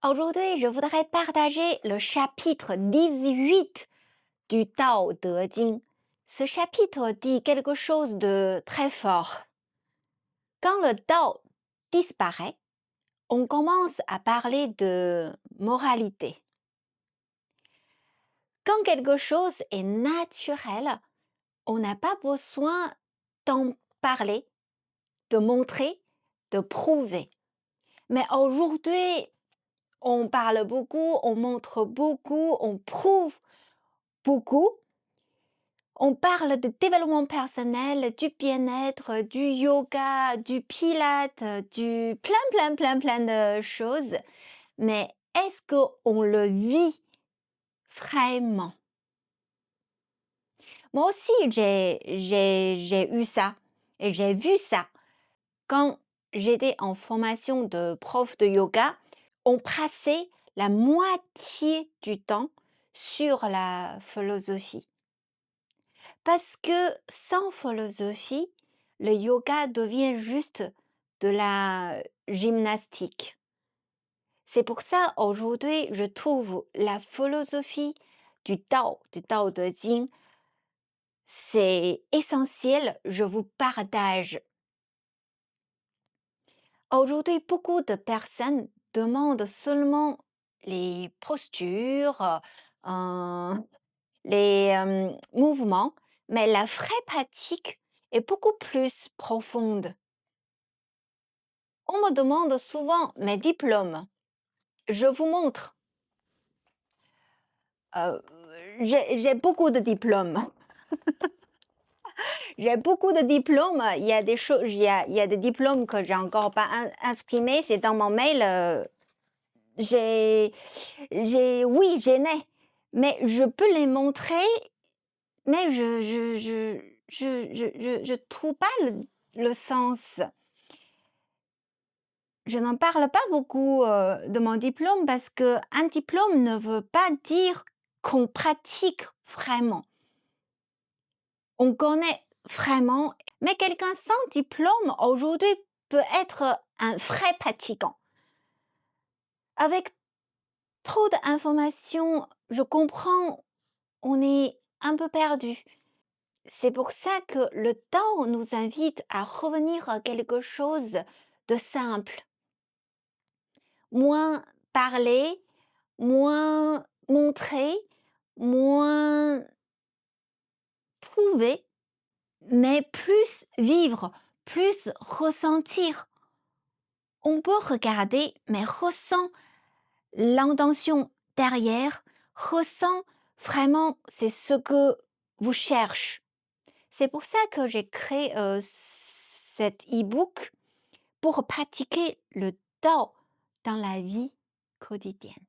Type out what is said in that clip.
Aujourd'hui, je voudrais partager le chapitre 18 du Tao Te Ching. Ce chapitre dit quelque chose de très fort. Quand le Tao disparaît, on commence à parler de moralité. Quand quelque chose est naturel, on n'a pas besoin d'en parler, de montrer, de prouver. Mais aujourd'hui, on parle beaucoup, on montre beaucoup, on prouve beaucoup. On parle de développement personnel, du bien-être, du yoga, du pilate, du plein de choses. Mais est-ce qu'on le vit vraiment? Moi aussi, j'ai eu ça et j'ai vu ça. Quand j'étais en formation de prof de yoga, on passait la moitié du temps sur la philosophie. Parce que sans philosophie, le yoga devient juste de la gymnastique. C'est pour ça, aujourd'hui, je trouve la philosophie du Tao Te Ching, c'est essentiel, je vous partage. Aujourd'hui, beaucoup de personnes demandent seulement les postures, euh, les mouvements, mais la vraie pratique est beaucoup plus profonde. On me demande souvent mes diplômes. Je vous montre. Euh, j'ai beaucoup de diplômes. J'ai beaucoup de diplômes. Il y a des choses, il y a des diplômes que j'ai encore pas imprimés. C'est dans mon mail. Oui, j'en ai. Mais je peux les montrer, mais je trouve pas le sens. Je n'en parle pas beaucoup de mon diplôme parce qu'un diplôme ne veut pas dire qu'on pratique vraiment. On connaît vraiment, mais quelqu'un sans diplôme aujourd'hui peut être un vrai pratiquant. Avec trop d'informations, je comprends, on est un peu perdu. C'est pour ça que le temps nous invite à revenir à quelque chose de simple. Moins parler, moins montrer, moins prouver, mais plus vivre, plus ressentir. On peut regarder, mais ressent l'intention derrière, ressent vraiment c'est ce que vous cherchez. C'est pour ça que j'ai créé cet e-book pour pratiquer le Tao dans la vie quotidienne.